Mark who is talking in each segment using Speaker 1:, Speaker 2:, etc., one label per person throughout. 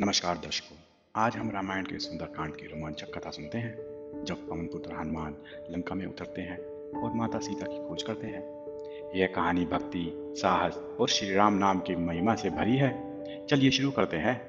Speaker 1: नमस्कार दर्शकों। आज हम रामायण के सुंदरकांड की रोमांचक कथा सुनते हैं जब पवन पुत्र हनुमान लंका में उतरते हैं और माता सीता की खोज करते हैं। यह कहानी भक्ति, साहस और श्री राम नाम की महिमा से भरी है। चलिए शुरू करते हैं।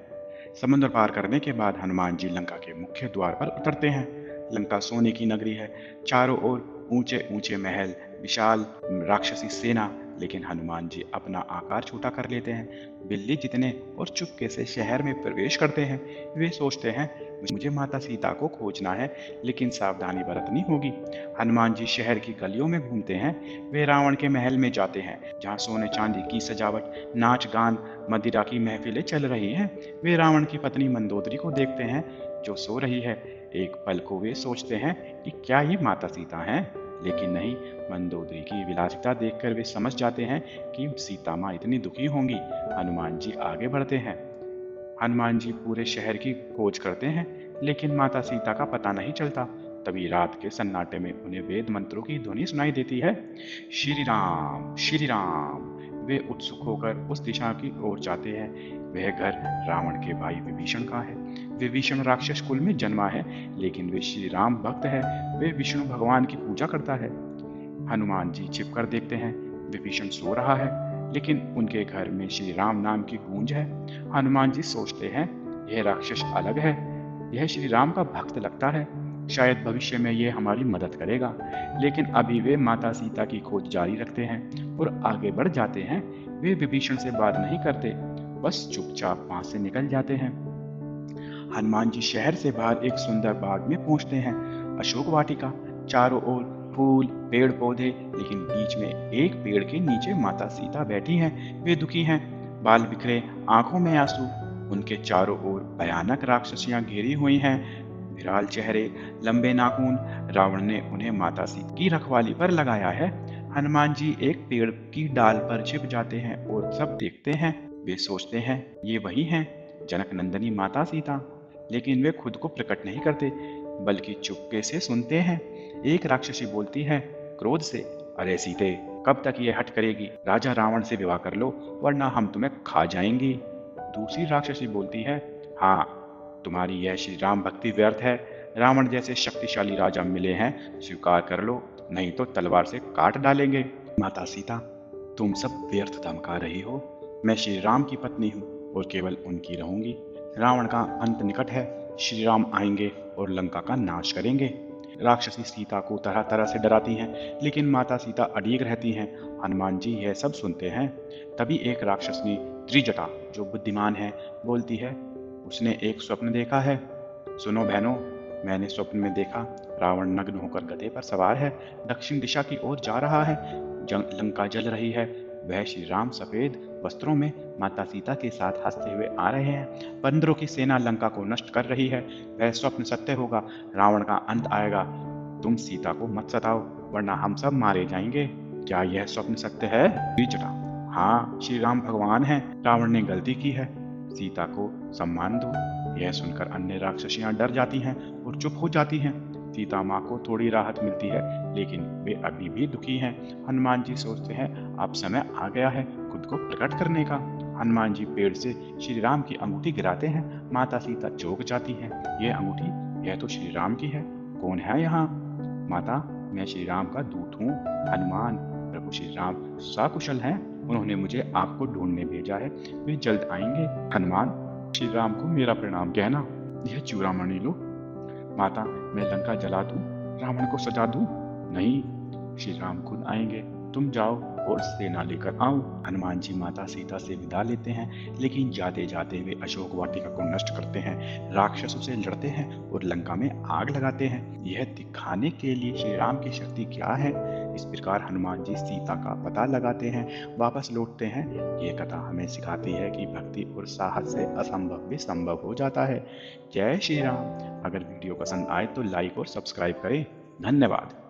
Speaker 1: समुद्र पार करने के बाद हनुमान जी लंका के मुख्य द्वार पर उतरते हैं। लंका सोने की नगरी है, चारों ओर ऊंचे ऊंचे महल, विशाल राक्षसी सेना। लेकिन हनुमान जी अपना आकार छोटा कर लेते हैं, बिल्ली जितने, और चुपके से शहर में प्रवेश करते हैं। वे सोचते हैं मुझे माता सीता को खोजना है, लेकिन सावधानी बरतनी होगी। हनुमान जी शहर की गलियों में घूमते हैं। वे रावण के महल में जाते हैं, जहाँ सोने चांदी की सजावट, नाच गान, मदिरा की महफिलें चल रही हैं। वे रावण की पत्नी मंदोदरी को देखते हैं, जो सो रही है। एक पल को वे सोचते हैं कि क्या ये माता सीता हैं, लेकिन नहीं। मंदोदरी की विलासिता देखकर वे समझ जाते हैं कि सीता माँ इतनी दुखी होंगी। हनुमान जी आगे बढ़ते हैं। हनुमान जी पूरे शहर की खोज करते हैं, लेकिन माता सीता का पता नहीं चलता। तभी रात के सन्नाटे में उन्हें वेद मंत्रों की ध्वनि सुनाई देती है। श्री राम, श्री राम। वे उत्सुक होकर उस दिशा की ओर जाते हैं। वह घर रावण के भाई विभीषण का है। विभीषण राक्षस कुल में जन्मा है, लेकिन वे श्री राम भक्त है। वे विष्णु भगवान की पूजा करता है। हनुमान जी छिपकर देखते हैं। विभीषण सो रहा है, लेकिन उनके घर में श्री राम नाम की गूंज है। हनुमान जी सोचते हैं यह राक्षस अलग है, यह श्री राम का भक्त लगता है। शायद भविष्य में यह हमारी मदद करेगा। लेकिन अभी वे माता सीता की खोज जारी रखते हैं और आगे बढ़ जाते हैं। वे विभीषण से बात नहीं करते, बस चुपचाप वहां से निकल जाते हैं। हनुमान जी शहर से बाहर एक सुंदर बाग में पहुंचते हैं। अशोक वाटिका, चारों ओर फूल, पेड़ पौधे, लेकिन बीच में एक पेड़ के नीचे माता सीता बैठी हैं। वे दुखी हैं, बाल बिखरे, आंखों में आंसू। उनके चारों ओर भयानक राक्षसियां घेरी हुई हैं, विराल चेहरे, लंबे नाखून। रावण ने उन्हें माता सीता की रखवाली पर लगाया है। हनुमान जी एक पेड़ की डाल पर छिप जाते हैं और सब देखते हैं। वे सोचते हैं ये वही हैं, जनक नंदनी माता सीता। लेकिन वे खुद को प्रकट नहीं करते, बल्कि चुपके से सुनते हैं। एक राक्षसी बोलती है क्रोध से, अरे सीते, कब तक ये हट करेगी? राजा रावण से विवाह कर लो, वरना हम तुम्हें खा जाएंगी। दूसरी राक्षसी बोलती है, हाँ, तुम्हारी यह श्री राम भक्ति व्यर्थ है। रावण जैसे शक्तिशाली राजा मिले हैं, स्वीकार कर लो, नहीं तो तलवार से काट डालेंगे। माता सीता, तुम सब व्यर्थ धमका रही हो। मैं श्री राम की पत्नी हूँ और केवल उनकी रहूंगी। रावण का अंत निकट है। श्री राम आएंगे और लंका का नाश करेंगे। राक्षसी सीता को तरह तरह से डराती हैं, लेकिन माता सीता अड़िग रहती हैं। हनुमान जी यह सब सुनते हैं। तभी एक राक्षसनी त्रिजटा, जो बुद्धिमान है, बोलती है, उसने एक स्वप्न देखा है। सुनो बहनों, मैंने स्वप्न में देखा, रावण नग्न होकर गधे पर सवार है, दक्षिण दिशा की ओर जा रहा है। लंका जल रही है। वह श्री राम सफेद वस्त्रों में माता सीता के साथ हंसते हुए आ रहे हैं। बंदरों की सेना लंका को नष्ट कर रही है। वह स्वप्न सत्य होगा, रावण का अंत आएगा। तुम सीता को मत सताओ, वरना हम सब मारे जाएंगे। क्या यह स्वप्न सत्य है? द्विजटा, हाँ, श्री राम भगवान हैं। रावण ने गलती की है, सीता को सम्मान दो। यह सुनकर अन्य राक्षसियां डर जाती हैं और चुप हो जाती हैं। सीता माँ को थोड़ी राहत मिलती है, लेकिन वे अभी भी दुखी हैं। हनुमान जी सोचते हैं अब समय आ गया है खुद को प्रकट करने का। हनुमान जी पेड़ से श्री राम की अंगूठी गिराते हैं। माता सीता चौंक जाती हैं। यह अंगूठी, यह तो श्री राम की है। कौन है यहाँ? माता, मैं श्री राम का दूत हूँ। हनुमान, प्रभु श्री राम सकुशल हैं। उन्होंने मुझे आपको ढूंढने भेजा है, वे जल्द आएंगे। हनुमान, श्री राम को मेरा प्रणाम कहना। यह चूड़ामणि लो। माता, मैं लंका जला दूं, रावण को सजा दूं? नहीं, श्री राम खुद आएंगे, तुम जाओ और सेना लेकर आओ। हनुमान जी माता सीता से विदा लेते हैं, लेकिन जाते जाते वे अशोक वाटिका को नष्ट करते हैं, राक्षसों से लड़ते हैं और लंका में आग लगाते हैं। यह दिखाने के लिए श्री राम की शक्ति क्या है। इस प्रकार हनुमान जी सीता का पता लगाते हैं, वापस लौटते हैं। ये कथा हमें सिखाती है कि भक्ति और साहस से असंभव भी संभव हो जाता है। जय श्री राम। अगर वीडियो पसंद आए तो लाइक और सब्सक्राइब करें। धन्यवाद।